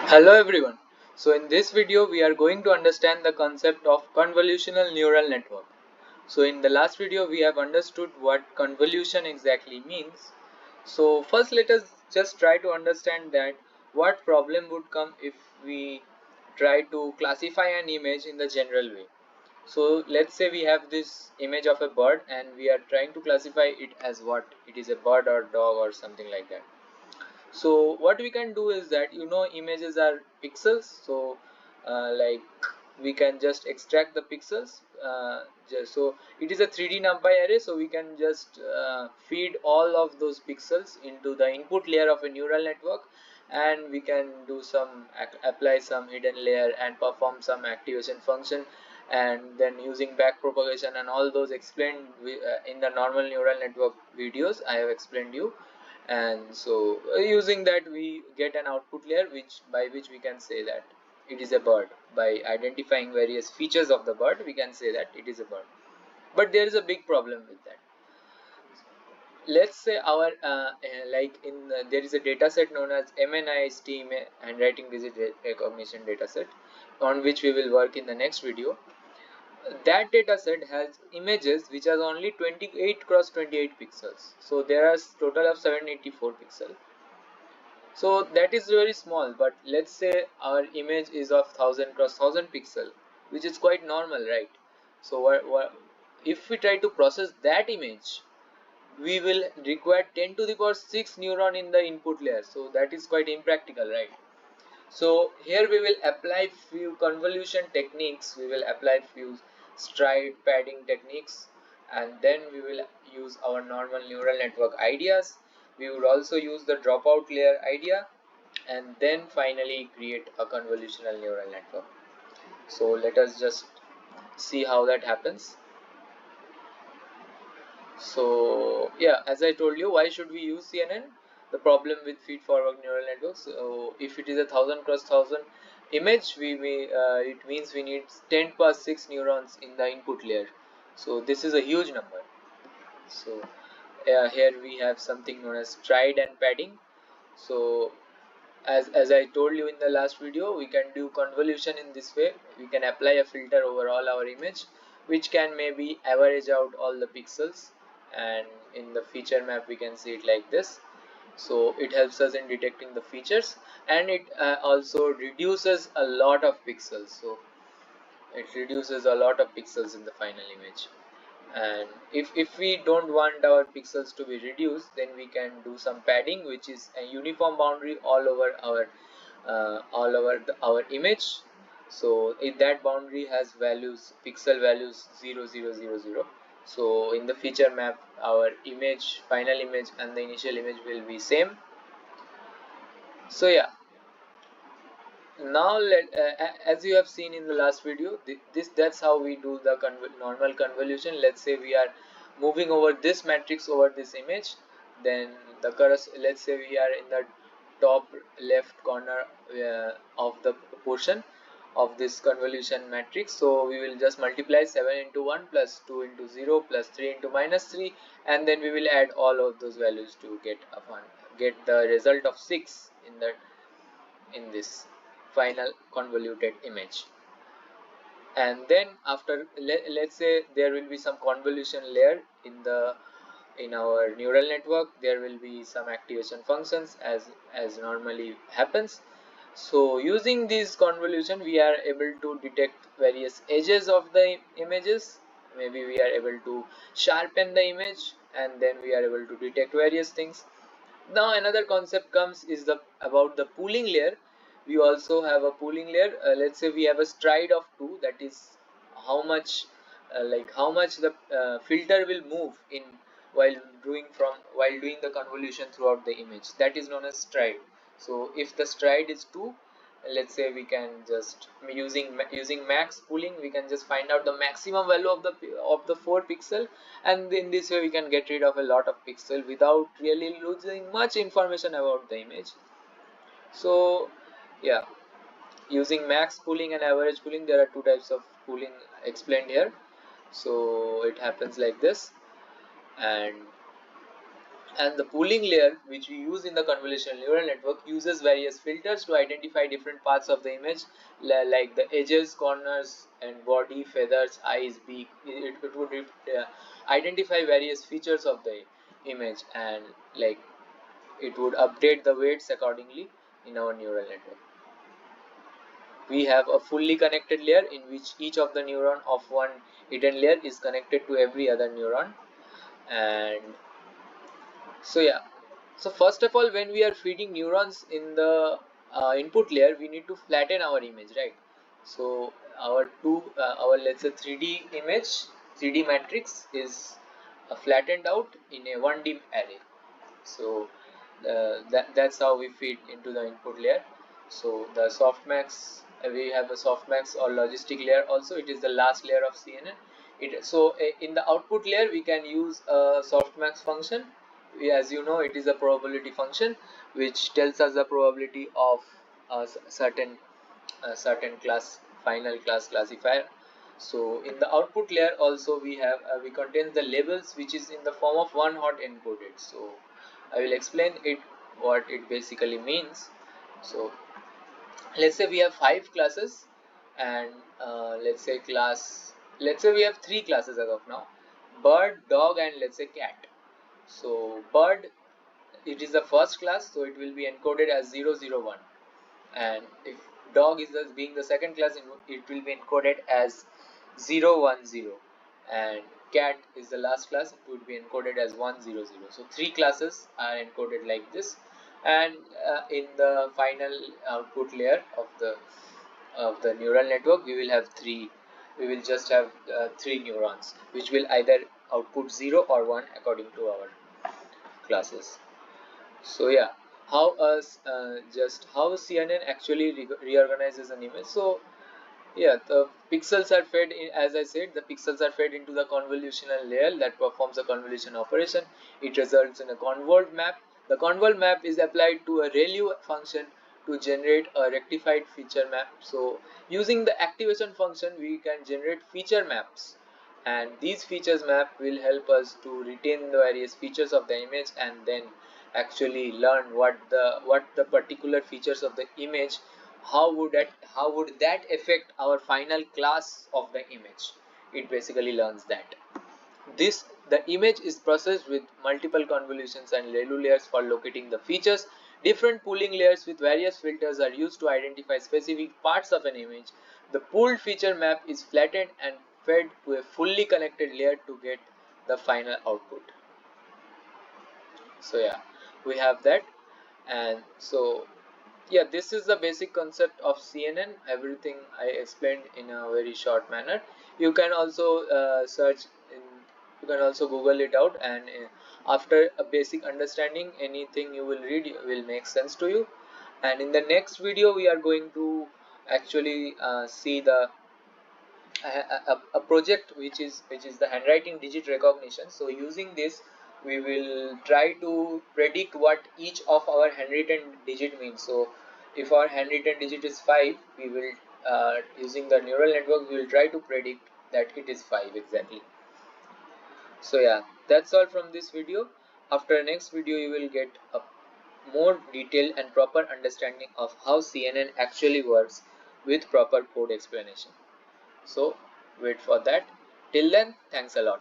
Hello everyone. So in this video we are going to understand the concept of convolutional neural network. So in the last video we have understood what convolution exactly means. So first let us just try to understand that what problem would come if we try to classify an image in the general way. So let's say we have this image of a bird and we are trying to classify it as what it is, a bird or dog or something like that. So what we can do is that images are pixels, so like we can just extract the pixels, so it is a 3D numpy array, so we can just feed all of those pixels into the input layer of a neural network, and we can do some apply some hidden layer and perform some activation function, and then using back propagation and all those explained in the normal neural network videos I have explained you. And so using that we get an output layer by which we can say that it is a bird. By identifying various features of the bird we can say that it is a bird, but there is a big problem with that. Let's say our like in there is a data set known as MNIST, handwriting digit recognition dataset, on which we will work in the next video. That dataset has images which are only 28 cross 28 pixels, so there are total of 784 pixels. So that is very small, but let's say our image is of 1000 cross 1000 pixel, which is quite normal, right? So if we try to process that image, we will require 10 to the power 6 neuron in the input layer. So that is quite impractical, right? So here we will apply few convolution techniques, we will apply few stride padding techniques, and then we will use our normal neural network ideas. We would also use the dropout layer idea, and then finally create a convolutional neural network. So let us just see how that happens. So yeah, as I told you, why should we use CNN? The problem with feed-forward neural networks. So if it is a 1000 cross 1000 image, it means we need 10 power 6 neurons in the input layer. So this is a huge number. So here we have something known as stride and padding. So as I told you in the last video, we can do convolution in this way. We can apply a filter over all our image, which can maybe average out all the pixels, and in the feature map we can see it like this. So it helps us in detecting the features, and it also reduces a lot of pixels. So it reduces a lot of pixels in the final image. And if we don't want our pixels to be reduced, then we can do some padding, which is a uniform boundary all over our image. So if that boundary has values, pixel values 0 0 0 0, so in the feature map our image, final image and the initial image will be same. So yeah, now as you have seen in the last video, that's how we do the normal convolution. Let's say we are moving over this matrix over this image, then let's say we are in the top left corner of the portion of this convolution matrix. So we will just multiply 7 into 1 plus 2 into 0 plus 3 into minus 3, and then we will add all of those values to get the result of 6 in this final convoluted image. And then after let's say there will be some convolution layer in our neural network, there will be some activation functions as normally happens. So using this convolution we are able to detect various edges of the images. Maybe we are able to sharpen the image, and then we are able to detect various things. Now another concept comes is about the pooling layer. We also have a pooling layer. Let's say we have a stride of 2, that is how much how much the filter will move in while doing the convolution throughout the image. That is known as stride. So if the stride is 2, let's say we can just using max pooling, we can just find out the maximum value of the 4 pixel, and in this way we can get rid of a lot of pixel without really losing much information about the image. So yeah, using max pooling and average pooling, there are two types of pooling explained here. So it happens like this. And And the pooling layer, which we use in the convolutional neural network, uses various filters to identify different parts of the image, like the edges, corners, and body, feathers, eyes, beak. It would identify various features of the image, and like it would update the weights accordingly in our neural network. We have a fully connected layer in which each of the neuron of one hidden layer is connected to every other neuron. And so yeah, so first of all, when we are feeding neurons in the input layer, we need to flatten our image, right? So our let's say 3D image, 3D matrix is flattened out in a 1D array. So that's how we feed into the input layer. So the softmax, we have a softmax or logistic layer also. It is the last layer of CNN. In the output layer, we can use a softmax function. As you know, it is a probability function which tells us the probability of a certain class, final class classifier. So in the output layer also we have we contain the labels, which is in the form of one hot encoded. So I will explain it what it basically means. So let's say we have 5 classes, and let's say we have 3 classes as of now: bird, dog, and let's say cat. So bird, it is the first class, so it will be encoded as 001, and if dog is being the second class, it will be encoded as 010, and cat is the last class, it would be encoded as 100. So 3 classes are encoded like this, and in the final output layer of the neural network, we will just have 3 neurons, which will either output 0 or 1 according to our classes. So yeah, how CNN actually reorganizes an image. So yeah, the pixels are fed in, as I said, the pixels are fed into the convolutional layer that performs a convolution operation. It results in a convolved map. The convolved map is applied to a ReLU function to generate a rectified feature map. So using the activation function, we can generate feature maps, and these features map will help us to retain the various features of the image, and then actually learn what the particular features of the image, how would that affect our final class of the image. It basically learns that the image is processed with multiple convolutions and ReLU layers for locating the features. Different pooling layers with various filters are used to identify specific parts of an image. The pooled feature map is flattened and fed to a fully connected layer to get the final output. So yeah, we have that. And so yeah, this is the basic concept of CNN. Everything I explained in a very short manner. You can also you can also Google it out, and after a basic understanding, anything you will read will make sense to you. And in the next video, we are going to actually see a project which is the handwriting digit recognition. So using this, we will try to predict what each of our handwritten digit means. So if our handwritten digit is 5, we will using the neural network, we will try to predict that it is 5 exactly. So yeah, that's all from this video. After the next video, you will get a more detailed and proper understanding of how CNN actually works with proper code explanation. So wait for that. Till then, thanks a lot.